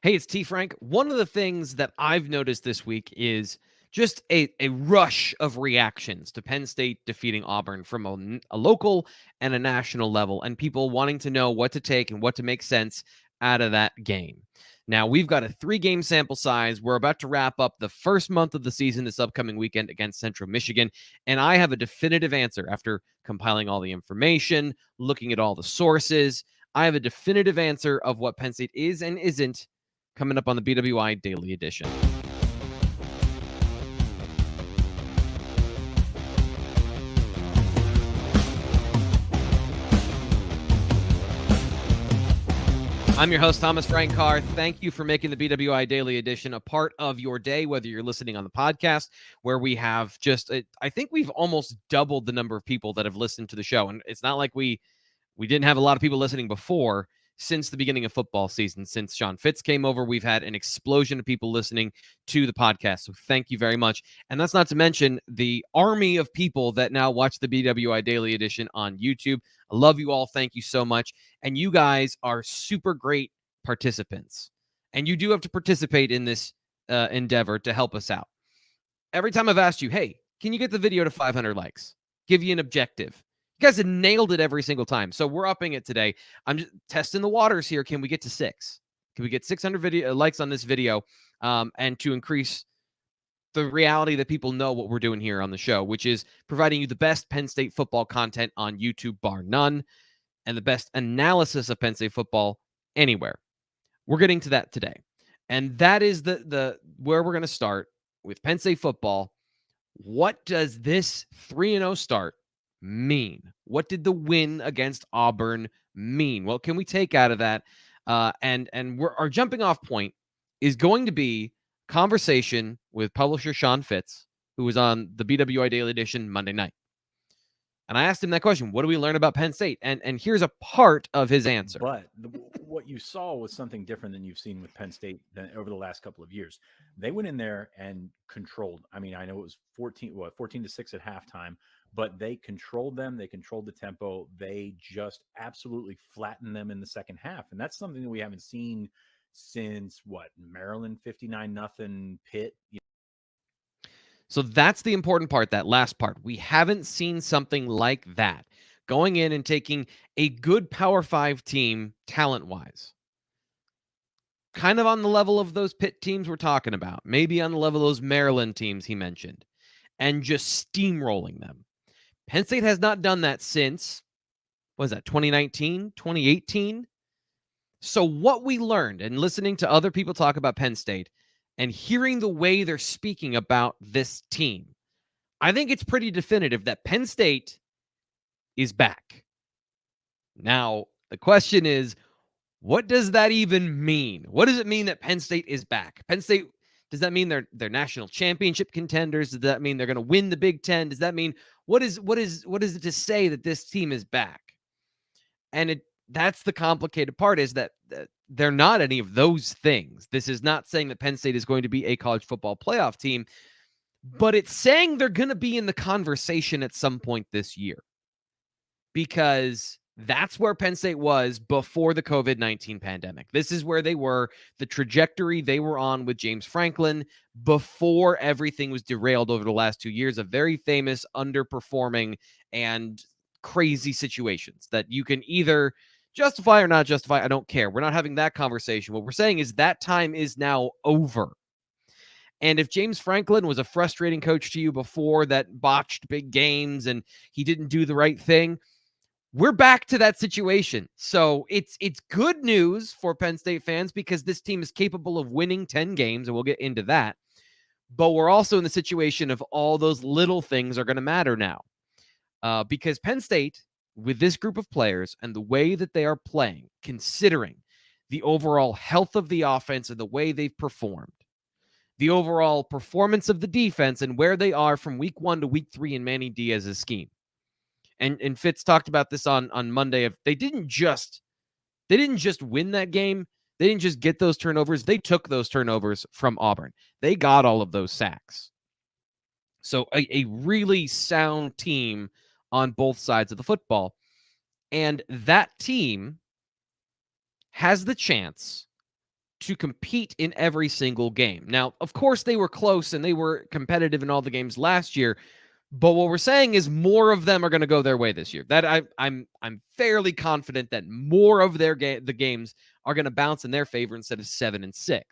Hey, it's T. Frank. One of the things that I've noticed this week is just a rush of reactions to Penn State defeating Auburn from a local and a national level, and people wanting to know what to take and what to make sense out of that game. Now, we've got a 3-game sample size. We're about to wrap up the first month of the season this upcoming weekend against Central Michigan, and I have a definitive answer after compiling all the information, looking at all the sources. I have a definitive answer of what Penn State is and isn't coming up on the BWI Daily Edition. I'm your host, Thomas Frank Carr. Thank you for making the BWI Daily Edition a part of your day, whether you're listening on the podcast, where we have I think we've almost doubled the number of people that have listened to the show. And it's not like we didn't have a lot of people listening before. Since the beginning of football season, since Sean Fitz came over, we've had an explosion of people listening to the podcast. So thank you very much. And that's not to mention the army of people that now watch the BWI Daily Edition on YouTube. I love you all. Thank you so much. And you guys are super great participants. And you do have to participate in this endeavor to help us out. Every time I've asked you, hey, can you get the video to 500 likes? Give you an objective. You guys have nailed it every single time. So we're upping it today. I'm just testing the waters here. Can we get to 6? Can we get 600 likes on this video? And to increase the reality that people know what we're doing here on the show, which is providing you the best Penn State football content on YouTube, bar none, and the best analysis of Penn State football anywhere. We're getting to that today. And that is the where we're going to start with Penn State football. What does this 3-0 start mean? What did the win against Auburn mean? What can we take out of that? And our jumping off point is going to be conversation with publisher Sean Fitz, who was on the BWI Daily Edition Monday night. And I asked him that question, what do we learn about Penn State? And here's a part of his answer. But what you saw was something different than you've seen with Penn State over the last couple of years. They went in there and controlled. I mean, I know it was 14-6 at halftime, but they controlled them. They controlled the tempo. They just absolutely flattened them in the second half. And that's something that we haven't seen since Maryland 59-0 Pitt. So that's the important part, that last part. We haven't seen something like that. Going in and taking a good Power 5 team talent-wise. Kind of on the level of those Pitt teams we're talking about. Maybe on the level of those Maryland teams he mentioned. And just steamrolling them. Penn State has not done that since, 2019, 2018? So what we learned, and listening to other people talk about Penn State, and hearing the way they're speaking about this team, I think it's pretty definitive that Penn State is back. Now, the question is, what does that even mean? What does it mean that Penn State is back? Penn State, does that mean they're national championship contenders? Does that mean they're going to win the Big Ten? Does that mean, what is it to say that this team is back? And that's the complicated part, is that they're not any of those things. This is not saying that Penn State is going to be a college football playoff team, but it's saying they're going to be in the conversation at some point this year, because that's where Penn State was before the COVID-19 pandemic. This is where they were, the trajectory they were on with James Franklin before everything was derailed over the last 2 years of very famous underperforming and crazy situations that you can either justify or not justify. I don't care. We're not having that conversation. What we're saying is that time is now over. And if James Franklin was a frustrating coach to you before that botched big games and he didn't do the right thing, we're back to that situation. So it's good news for Penn State fans, because this team is capable of winning 10 games, and we'll get into that. But we're also in the situation of all those little things are going to matter now. Because Penn State, with this group of players and the way that they are playing, considering the overall health of the offense and the way they've performed, the overall performance of the defense and where they are from week 1 to week 3 in Manny Diaz's scheme. And Fitz talked about this on Monday. They didn't just win that game. They didn't just get those turnovers. They took those turnovers from Auburn. They got all of those sacks. So a really sound team on both sides of the football. And that team has the chance to compete in every single game. Now, of course, they were close and they were competitive in all the games last year, but what we're saying is more of them are going to go their way this year. That I'm fairly confident that more of the games are going to bounce in their favor instead of 7-6.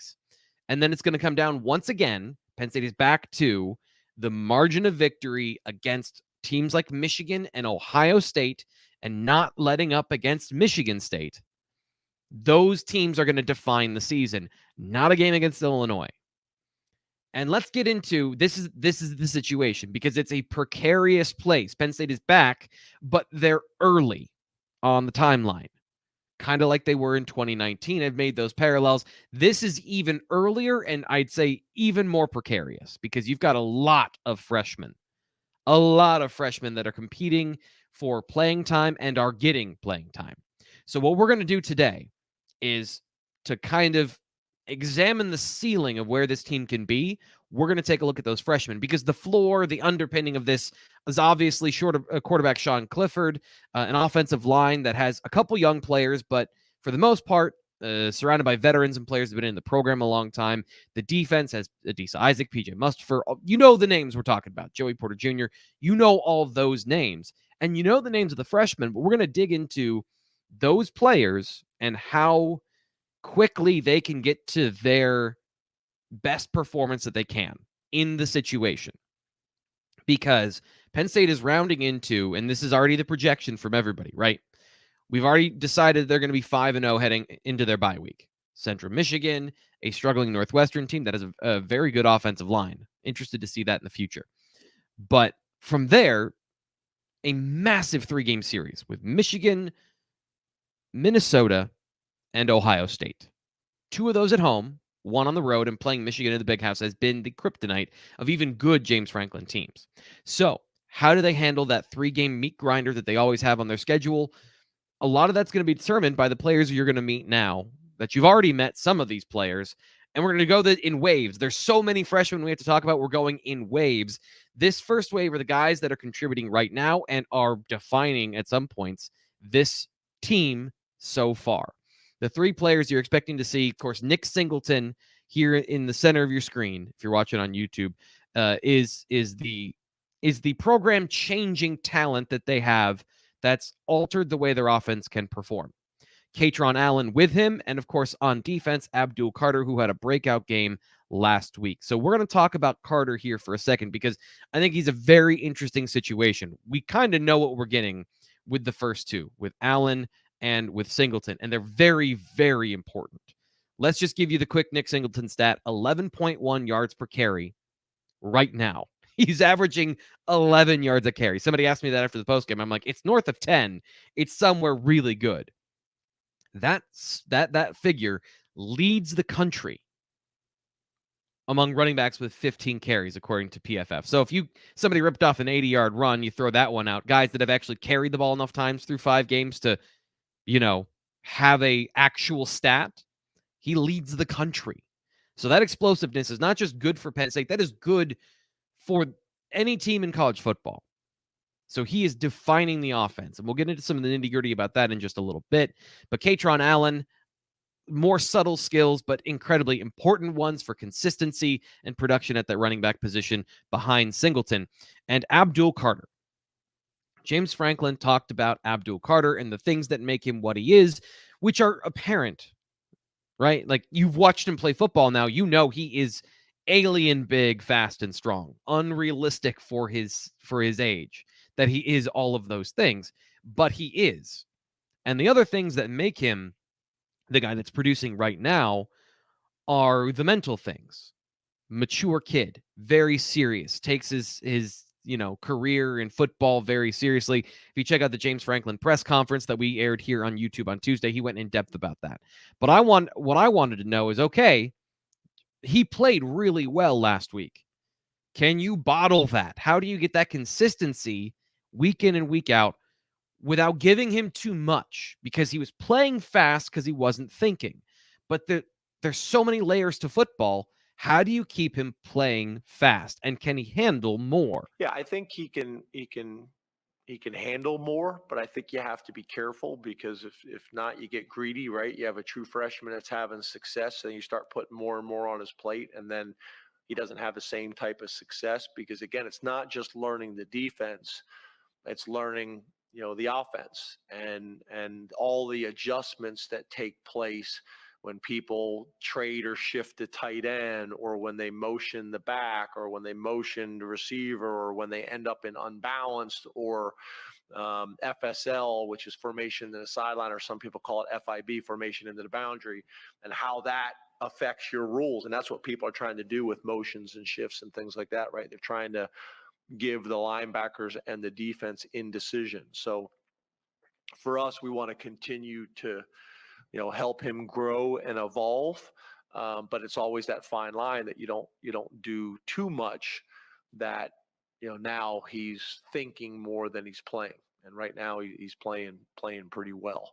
And then it's going to come down once again. Penn State is back to the margin of victory against teams like Michigan and Ohio State and not letting up against Michigan State. Those teams are going to define the season, not a game against Illinois. And let's get into this is the situation because it's a precarious place. Penn State is back, but they're early on the timeline. Kind of like they were in 2019. I've made those parallels. This is even earlier and I'd say even more precarious because you've got a lot of freshmen that are competing for playing time and are getting playing time. So what we're going to do today is to kind of examine the ceiling of where this team can be. We're going to take a look at those freshmen because the floor, the underpinning of this is obviously short of quarterback Sean Clifford, an offensive line that has a couple young players, but for the most part, surrounded by veterans and players that have been in the program a long time. The defense has Adisa Isaac, PJ Mustipher. You know the names we're talking about. Joey Porter Jr. You know all those names. And you know the names of the freshmen, but we're going to dig into those players and how quickly they can get to their best performance that they can in the situation. Because Penn State is rounding into, and this is already the projection from everybody, right? We've already decided they're going to be 5-0 heading into their bye week. Central Michigan, a struggling Northwestern team that has a very good offensive line. Interested to see that in the future. But from there, a massive 3-game series with Michigan, Minnesota, and Ohio State. 2 of those at home, 1 on the road, and playing Michigan in the Big House has been the kryptonite of even good James Franklin teams. So how do they handle that 3-game meat grinder that they always have on their schedule? A lot of that's going to be determined by the players you're going to meet now that you've already met some of these players. And we're going to go in waves. There's so many freshmen we have to talk about. We're going in waves. This first wave are the guys that are contributing right now and are defining at some points this team so far. The 3 players you're expecting to see, of course, Nick Singleton here in the center of your screen, if you're watching on YouTube, is the program changing talent that they have that's altered the way their offense can perform. Katron Allen with him, and of course on defense, Abdul Carter, who had a breakout game last week. So we're going to talk about Carter here for a second because I think he's a very interesting situation. We kind of know what we're getting with the first 2, with Allen and with Singleton, and they're very, very important. Let's just give you the quick Nick Singleton stat, 11.1 yards per carry right now. He's averaging 11 yards a carry. Somebody asked me that after the postgame. I'm like, it's north of 10. It's somewhere really good. That figure leads the country among running backs with 15 carries, according to PFF. So if somebody ripped off an 80-yard run, you throw that one out. Guys that have actually carried the ball enough times through 5 games to, have a actual stat, he leads the country. So that explosiveness is not just good for Penn State. That is good for any team in college football. So he is defining the offense. And we'll get into some of the nitty-gritty about that in just a little bit. But Katron Allen, more subtle skills, but incredibly important ones for consistency and production at that running back position behind Singleton. And Abdul Carter. James Franklin talked about Abdul Carter and the things that make him what he is, which are apparent, right? Like, you've watched him play football now. You know he is alien big, fast, and strong. Unrealistic for his age, that he is all of those things. But he is. And the other things that make him the guy that's producing right now are the mental things. Mature kid, very serious, takes his career in football very seriously. If you check out the James Franklin press conference that we aired here on YouTube on Tuesday, he went in depth about that. But what I wanted to know is, okay, he played really well last week. Can you bottle that? How do you get that consistency week in and week out without giving him too much? Because he was playing fast because he wasn't thinking. But there's so many layers to football. How do you keep him playing fast, and can he handle more? Yeah, I think he can he can handle more, but I think you have to be careful because if not, you get greedy, right? You have a true freshman that's having success, and you start putting more and more on his plate, and then he doesn't have the same type of success because, again, it's not just learning the defense, it's learning, the offense and all the adjustments that take place when people trade or shift the tight end, or when they motion the back, or when they motion the receiver, or when they end up in unbalanced, or FSL, which is formation in the sideline, or some people call it FIB, formation into the boundary, and how that affects your rules. And that's what people are trying to do with motions and shifts and things like that, right? They're trying to give the linebackers and the defense indecision. So for us, we want to continue to, help him grow and evolve. But it's always that fine line that you don't do too much that, now he's thinking more than he's playing. And right now he's playing pretty well.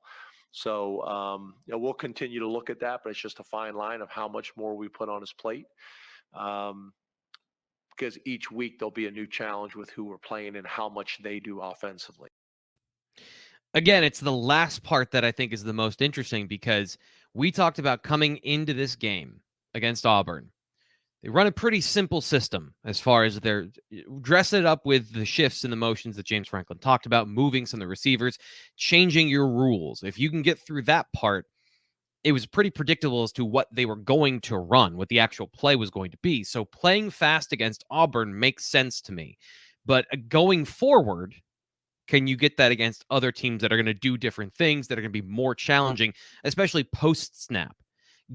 So, we'll continue to look at that, but it's just a fine line of how much more we put on his plate. Because each week there'll be a new challenge with who we're playing and how much they do offensively. Again, it's the last part that I think is the most interesting, because we talked about coming into this game against Auburn. They run a pretty simple system as far as they're dress it up with the shifts and the motions that James Franklin talked about, moving some of the receivers, changing your rules. If you can get through that part, it was pretty predictable as to what they were going to run, what the actual play was going to be. So playing fast against Auburn makes sense to me. But going forward, can you get that against other teams that are going to do different things, that are going to be more challenging, especially post-snap?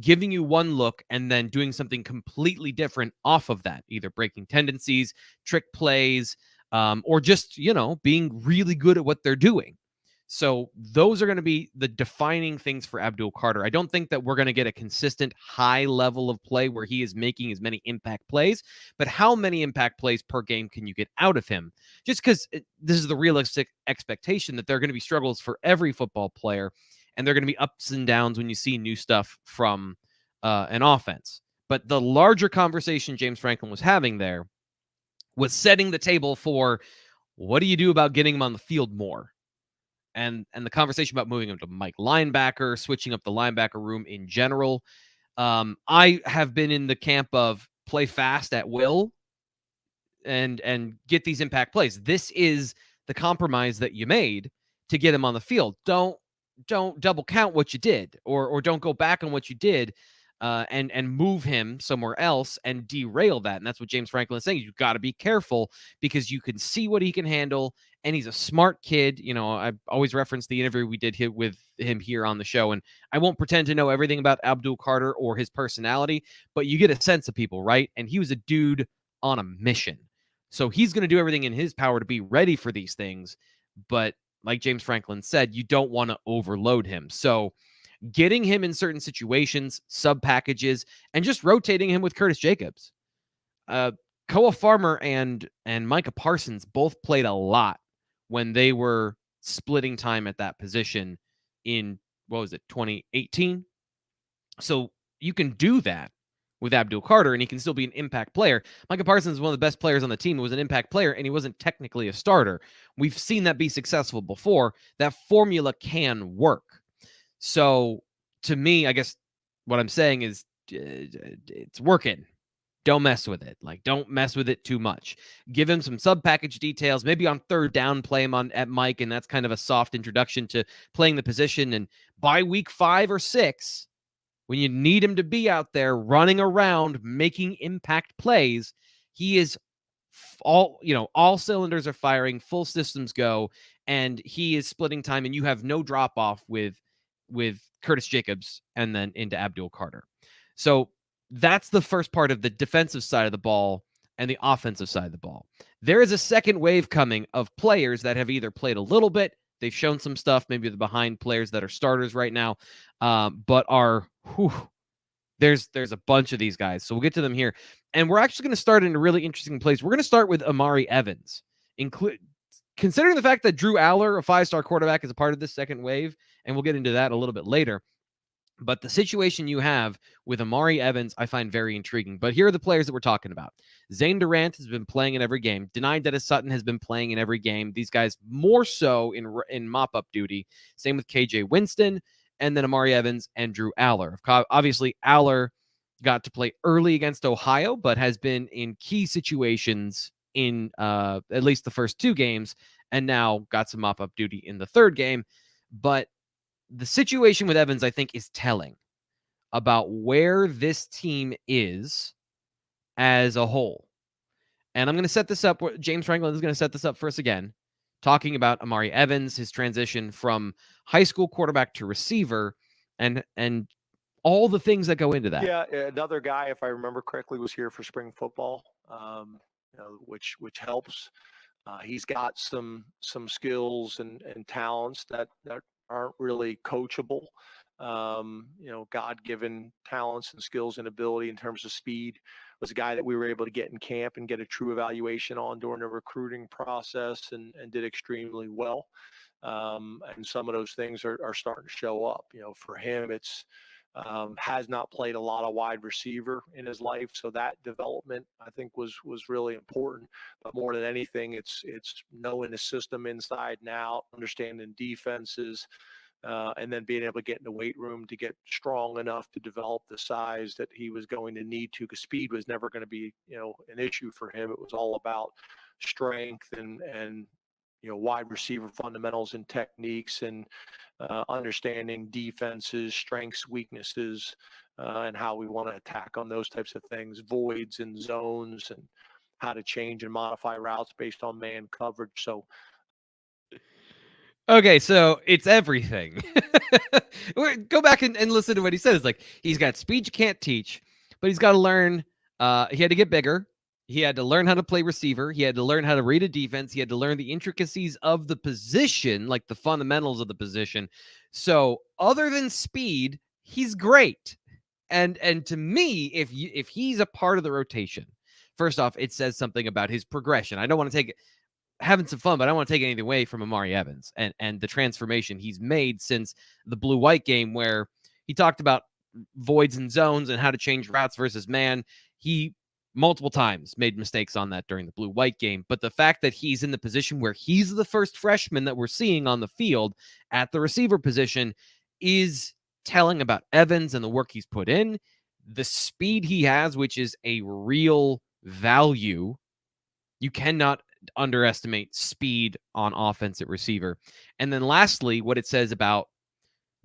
Giving you one look and then doing something completely different off of that, either breaking tendencies, trick plays, or just, being really good at what they're doing. So those are going to be the defining things for Abdul Carter. I don't think that we're going to get a consistent high level of play where he is making as many impact plays, but how many impact plays per game can you get out of him? Just because this is the realistic expectation that there are going to be struggles for every football player, and there are going to be ups and downs when you see new stuff from an offense. But the larger conversation James Franklin was having there was setting the table for, what do you do about getting him on the field more? And the conversation about moving him to Mike linebacker, switching up the linebacker room in general. I have been in the camp of play fast at will and get these impact plays. This is the compromise that you made to get him on the field. Don't double count what you did, or don't go back on what you did and move him somewhere else and derail that. And that's what James Franklin is saying. You've got to be careful, because you can see what he can handle, and he's a smart kid. I always reference the interview we did with him here on the show, and I won't pretend to know everything about Abdul Carter or his personality, but you get a sense of people, right? And he was a dude on a mission. So he's going to do everything in his power to be ready for these things. But like James Franklin said, you don't want to overload him. So getting him in certain situations, sub packages, and just rotating him with Curtis Jacobs. Koa Farmer and Micah Parsons both played a lot when they were splitting time at that position in, 2018? So you can do that with Abdul Carter, and he can still be an impact player. Micah Parsons is one of the best players on the team. He was an impact player, and he wasn't technically a starter. We've seen that be successful before. That formula can work. So to me, I guess what I'm saying is it's working. Don't mess with it. Don't mess with it too much. Give him some sub-package details. Maybe on third down, play him at Mike, and that's kind of a soft introduction to playing the position. And by week 5 or 6, when you need him to be out there running around, making impact plays, he is all cylinders are firing, full systems go, and he is splitting time, and you have no drop-off with Curtis Jacobs and then into Abdul Carter. So that's the first part of the defensive side of the ball and the offensive side of the ball. There is a second wave coming of players that have either played a little bit, they've shown some stuff, maybe the behind players that are starters right now, but are, there's a bunch of these guys. So we'll get to them here. And we're actually going to start in a really interesting place. We're going to start with Amari Evans. Considering the fact that Drew Aller, a 5-star quarterback, is a part of this second wave, and we'll get into that a little bit later, But the situation you have with Amari Evans, I find very intriguing. But here are the players that we're talking about. Zane Durant has been playing in every game. Dennis-Sutton has been playing in every game. These guys more so in mop-up duty. Same with KJ Winston, and then Amari Evans and Drew Aller. Obviously, Aller got to play early against Ohio, but has been in key situations in at least the first 2 games, and now got some mop-up duty in the 3rd game. But the situation with Evans, I think, is telling about where this team is as a whole. And I'm going to set this up. James Franklin is going to set this up for us again, talking about Amari Evans, his transition from high school quarterback to receiver, and all the things that go into that. Yeah, another guy, if I remember correctly, was here for spring football, which helps. He's got some skills and talents that aren't really coachable. God-given talents and skills and ability in terms of speed. Was a guy that we were able to get in camp and get a true evaluation on during the recruiting process, and did extremely well. And some of those things are starting to show up. For him, it's has not played a lot of wide receiver in his life, so that development I think was really important. But more than anything, it's knowing the system inside and out, understanding defenses, and then being able to get in the weight room to get strong enough to develop the size that he was going to need to, because speed was never going to be an issue for him. It was all about strength and wide receiver fundamentals and techniques, and understanding defenses, strengths, weaknesses, and how we want to attack on those types of things, voids and zones, and how to change and modify routes based on man coverage. So, okay, so it's everything. Go back and listen to what he says. Like, he's got speed you can't teach, but he's got to learn. He had to get bigger. He had to learn how to play receiver. He had to learn how to read a defense. He had to learn the intricacies of the position, like the fundamentals of the position. So other than speed, he's great. And to me, if he's a part of the rotation, first off, it says something about his progression. I don't want to take having some fun, but I don't want to take anything away from Amari Evans and the transformation he's made since the blue-white game, where he talked about voids and zones and how to change routes versus man. He multiple times made mistakes on that during the blue-white game, but the fact that he's in the position where he's the first freshman that we're seeing on the field at the receiver position is telling about Evans and the work he's put in, the speed he has, which is a real value. You cannot underestimate speed on offense at receiver. And then lastly, what it says about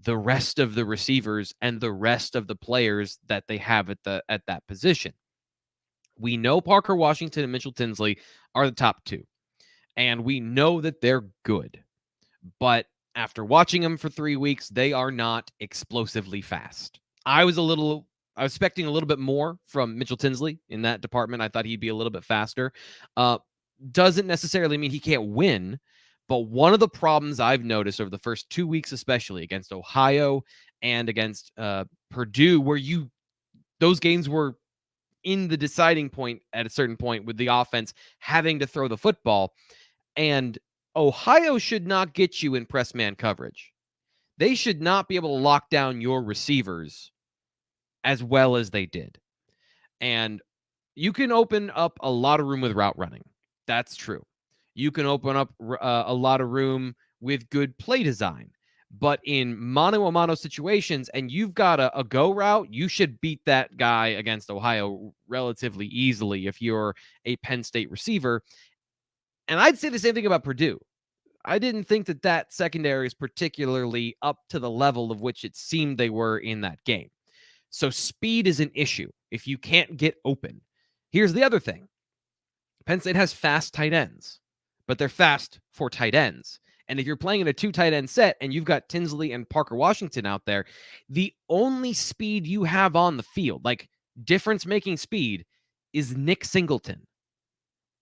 the rest of the receivers and the rest of the players that they have at that position. We know Parker Washington and Mitchell Tinsley are the top 2, and we know that they're good. But after watching them for 3 weeks, they are not explosively fast. I was expecting a little bit more from Mitchell Tinsley in that department. I thought he'd be a little bit faster. Doesn't necessarily mean he can't win, but one of the problems I've noticed over the first 2 weeks, especially against Ohio and against Purdue, where those games were in the deciding point at a certain point with the offense having to throw the football, and Ohio should not get you in press man coverage. They should not be able to lock down your receivers as well as they did. And you can open up a lot of room with route running. That's true. You can open up a lot of room with good play design. But in mano-a-mano situations, and you've got a go route, you should beat that guy against Ohio relatively easily if you're a Penn State receiver. And I'd say the same thing about Purdue. I didn't think that secondary is particularly up to the level of which it seemed they were in that game. So speed is an issue if you can't get open. Here's the other thing. Penn State has fast tight ends, but they're fast for tight ends. And if you're playing in a 2 tight end set and you've got Tinsley and Parker Washington out there, the only speed you have on the field, like difference-making speed, is Nick Singleton,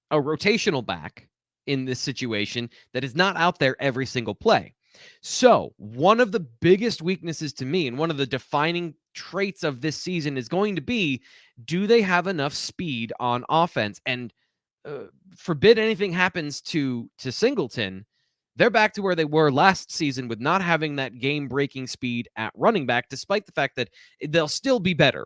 a rotational back in this situation that is not out there every single play. So one of the biggest weaknesses to me, and one of the defining traits of this season, is going to be, do they have enough speed on offense? And forbid anything happens to Singleton, They're back to where they were last season with not having that game-breaking speed at running back, despite the fact that they'll still be better.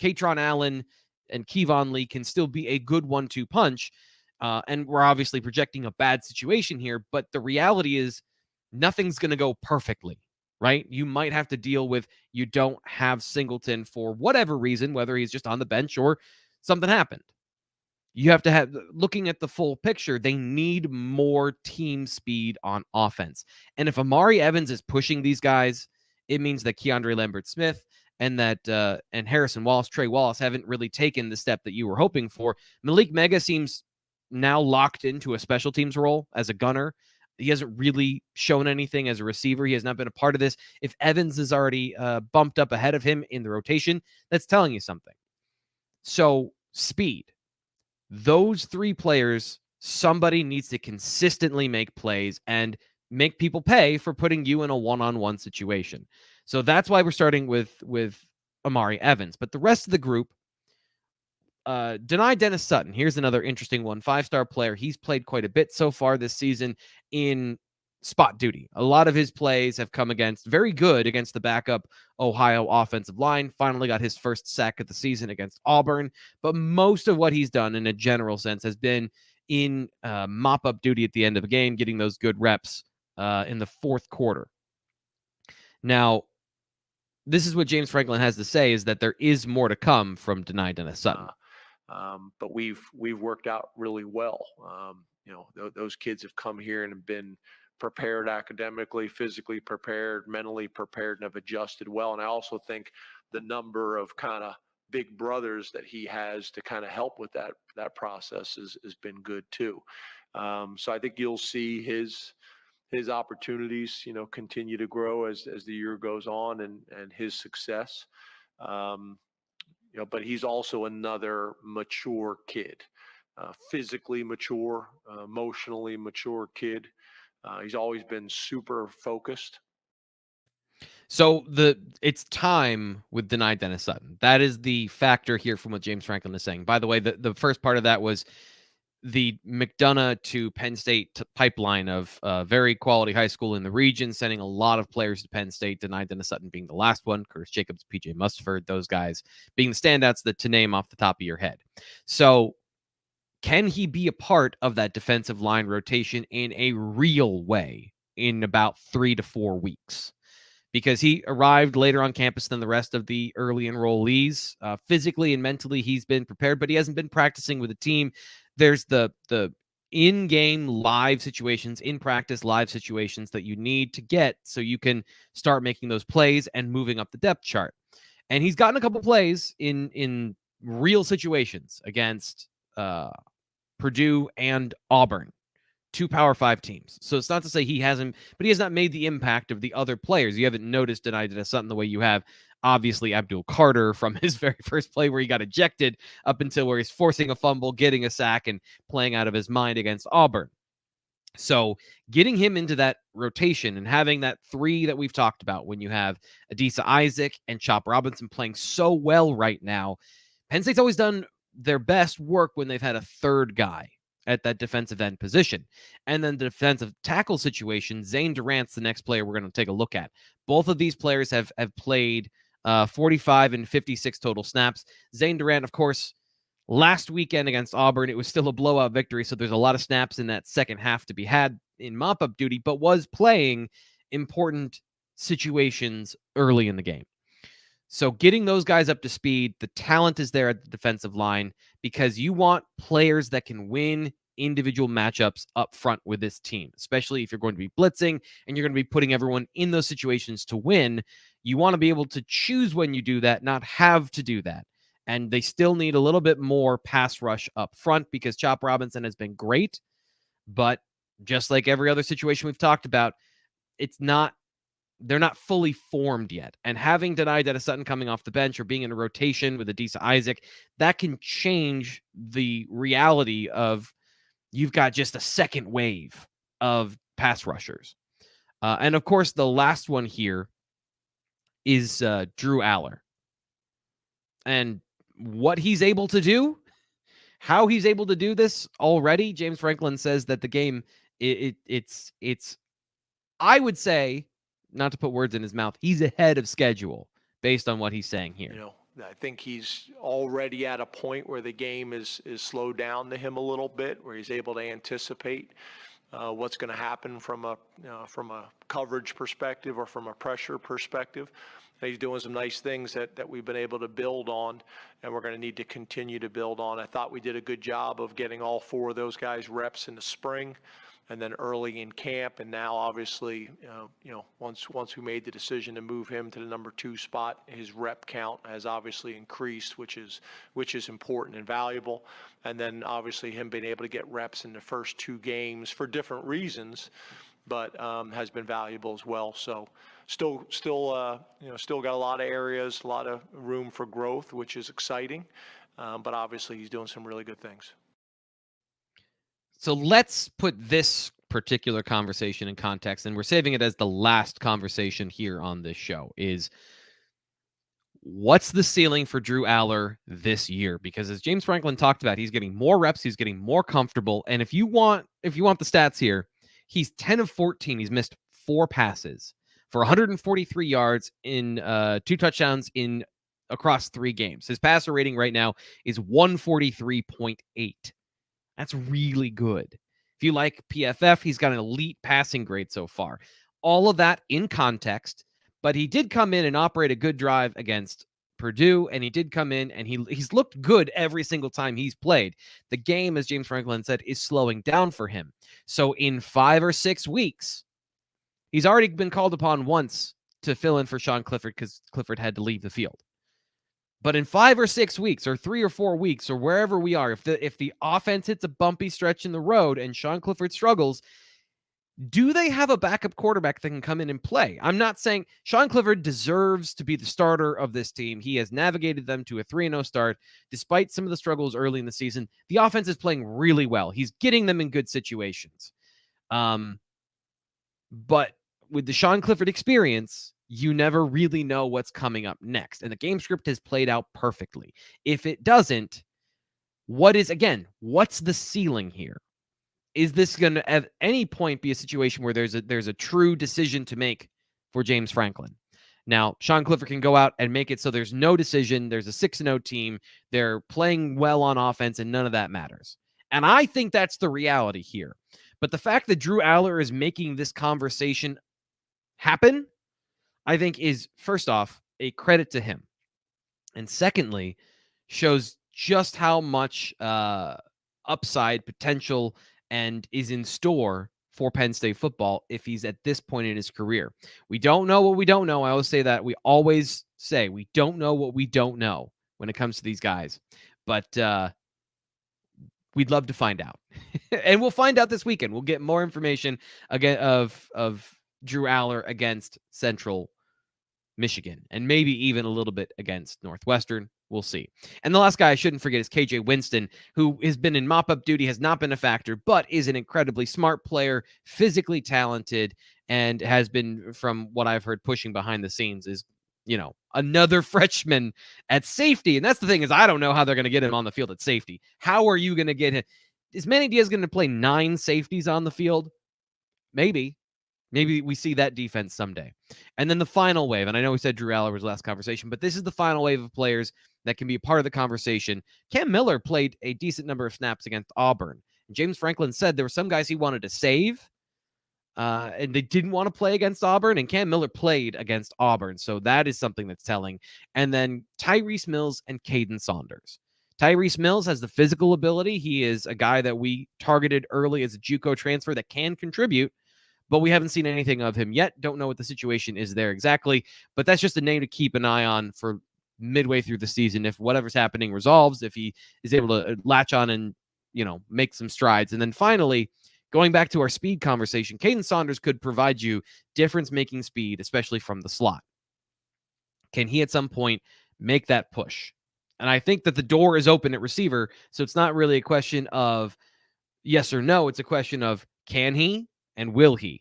Katron Allen and Kevon Lee can still be a good 1-2 punch, and we're obviously projecting a bad situation here, but the reality is nothing's going to go perfectly, right? You might have to deal with you don't have Singleton for whatever reason, whether he's just on the bench or something happened. You have to have, looking at the full picture, they need more team speed on offense. And if Amari Evans is pushing these guys, it means that Keandre Lambert-Smith and and Harrison Wallace, Trey Wallace, haven't really taken the step that you were hoping for. Malik Mega seems now locked into a special teams role as a gunner. He hasn't really shown anything as a receiver. He has not been a part of this. If Evans is already bumped up ahead of him in the rotation, that's telling you something. So speed. Those three players, somebody needs to consistently make plays and make people pay for putting you in a one-on-one situation. So that's why we're starting with Amari Evans. But the rest of the group, Dennis-Sutton. Here's another interesting one. 5-star player. He's played quite a bit so far this season in spot duty. A lot of his plays have come very good against the backup Ohio offensive line. Finally got his first sack of the season against Auburn. But most of what he's done in a general sense has been in mop-up duty at the end of the game, getting those good reps in the fourth quarter. Now, this is what James Franklin has to say, is that there is more to come from Dennis-Sutton. But we've worked out really well. Those kids have come here and have been prepared academically, physically prepared, mentally prepared, and have adjusted well. And I also think the number of kind of big brothers that he has to kind of help with that process has been good too. So I think you'll see his opportunities, continue to grow as the year goes on, and his success. But he's also another mature kid, physically mature, emotionally mature kid. He's always been super focused. So it's time with Dennis-Sutton. That is the factor here from what James Franklin is saying. By the way, the first part of that was the McDonough to Penn State pipeline of very quality high school in the region, sending a lot of players to Penn State, Dennis-Sutton being the last one, Curtis Jacobs, PJ Musford, those guys being the standouts to name off the top of your head. So can he be a part of that defensive line rotation in a real way in about 3 to 4 weeks? Because he arrived later on campus than the rest of the early enrollees. Physically and mentally, he's been prepared, but he hasn't been practicing with the team. There's the in-game live situations, in practice live situations that you need to get so you can start making those plays and moving up the depth chart. And he's gotten a couple plays in real situations against Purdue and Auburn, 2 Power 5 teams. So it's not to say he hasn't, but he has not made the impact of the other players. You haven't noticed Dennis-Sutton the way you have, obviously, Abdul Carter from his very first play where he got ejected up until where he's forcing a fumble, getting a sack, and playing out of his mind against Auburn. So getting him into that rotation and having that 3 that we've talked about, when you have Adisa Isaac and Chop Robinson playing so well right now, Penn State's always done their best work when they've had a third guy at that defensive end position. And then the defensive tackle situation, Zane Durant's the next player we're going to take a look at. Both of these players have played 45 and 56 total snaps. Zane Durant, of course, last weekend against Auburn, it was still a blowout victory, so there's a lot of snaps in that second half to be had in mop-up duty, but was playing important situations early in the game. So getting those guys up to speed, the talent is there at the defensive line, because you want players that can win individual matchups up front with this team, especially if you're going to be blitzing and you're going to be putting everyone in those situations to win. You want to be able to choose when you do that, not have to do that. And they still need a little bit more pass rush up front, because Chop Robinson has been great, but just like every other situation we've talked about, they're not fully formed yet. And having Dennis-Sutton coming off the bench or being in a rotation with Adisa Isaac, that can change the reality of you've got just a second wave of pass rushers. And of course, the last one here is Drew Aller. And what he's able to do, how he's able to do this already, James Franklin says that the game, it's I would say, not to put words in his mouth, he's ahead of schedule based on what he's saying here. You know, I think he's already at a point where the game is slowed down to him a little bit, where he's able to anticipate what's going to happen from a coverage perspective or from a pressure perspective. He's doing some nice things that we've been able to build on, and we're going to need to continue to build on. I thought we did a good job of getting all four of those guys reps in the spring and then early in camp. And now, obviously, once we made the decision to move him to the number 2 spot, his rep count has obviously increased, which is important and valuable. And then, obviously, him being able to get reps in the first 2 games for different reasons, but has been valuable as well. So still got a lot of areas, a lot of room for growth, which is exciting. But obviously he's doing some really good things. So let's put this particular conversation in context, and we're saving it as the last conversation here on this show, is what's the ceiling for Drew Aller this year? Because as James Franklin talked about, he's getting more reps, he's getting more comfortable. And if you want the stats here, he's 10 of 14. He's missed 4 passes for 143 yards in 2 touchdowns across 3 games. His passer rating right now is 143.8. That's really good. If you like PFF, he's got an elite passing grade so far. All of that in context, but he did come in and operate a good drive against Purdue, and he did come in and he's looked good every single time he's played. The game, as James Franklin said, is slowing down for him. So in 5 or 6 weeks, he's already been called upon once to fill in for Sean Clifford because Clifford had to leave the field. But in 5 or 6 weeks or 3 or 4 weeks or wherever we are, if the offense hits a bumpy stretch in the road and Sean Clifford struggles, do they have a backup quarterback that can come in and play? I'm not saying Sean Clifford deserves to be the starter of this team. He has navigated them to a 3-0 start. Despite some of the struggles early in the season, the offense is playing really well. He's getting them in good situations. But with the Sean Clifford experience, you never really know what's coming up next. And the game script has played out perfectly. If it doesn't, what's the ceiling here? Is this going to at any point be a situation where there's a true decision to make for James Franklin? Now, Sean Clifford can go out and make it so there's no decision. There's a 6-0 team. They're playing well on offense, and none of that matters. And I think that's the reality here. But the fact that Drew Aller is making this conversation happen, I think, is, first off, a credit to him. And secondly, shows just how much upside potential and is in store for Penn State football if he's at this point in his career. We don't know what we don't know. I always say that. We always say we don't know what we don't know when it comes to these guys. But we'd love to find out. And we'll find out this weekend. We'll get more information again of Drew Aller against Central Michigan, and maybe even a little bit against Northwestern. We'll see. And the last guy I shouldn't forget is KJ Winston, who has been in mop-up duty, has not been a factor, but is an incredibly smart player, physically talented, and has been, from what I've heard, pushing behind the scenes, is, another freshman at safety. And that's the thing, is I don't know how they're going to get him on the field at safety. How are you going to get him? Is Manny Diaz going to play 9 safeties on the field? Maybe. Maybe we see that defense someday. And then the final wave, and I know we said Drew Aller was the last conversation, but this is the final wave of players that can be a part of the conversation. Cam Miller played a decent number of snaps against Auburn. James Franklin said there were some guys he wanted to save, and they didn't want to play against Auburn, and Cam Miller played against Auburn. So that is something that's telling. And then Tyrese Mills and Caden Saunders. Tyrese Mills has the physical ability. He is a guy that we targeted early as a JUCO transfer that can contribute, but we haven't seen anything of him yet. Don't know what the situation is there exactly, but that's just a name to keep an eye on for midway through the season. If whatever's happening resolves, if he is able to latch on and, make some strides. And then finally, going back to our speed conversation, Caden Saunders could provide you difference-making speed, especially from the slot. Can he at some point make that push? And I think that the door is open at receiver, so it's not really a question of yes or no. It's a question of can he and will he?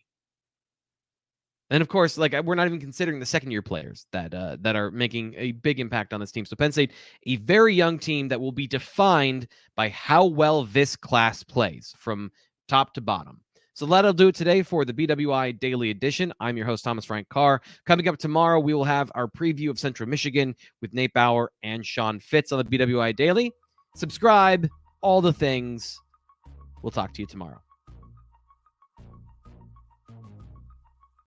And of course, we're not even considering the second-year players that are making a big impact on this team. So Penn State, a very young team that will be defined by how well this class plays from top to bottom. So that'll do it today for the BWI Daily Edition. I'm your host, Thomas Frank Carr. Coming up tomorrow, we will have our preview of Central Michigan with Nate Bauer and Sean Fitz on the BWI Daily. Subscribe, all the things. We'll talk to you tomorrow.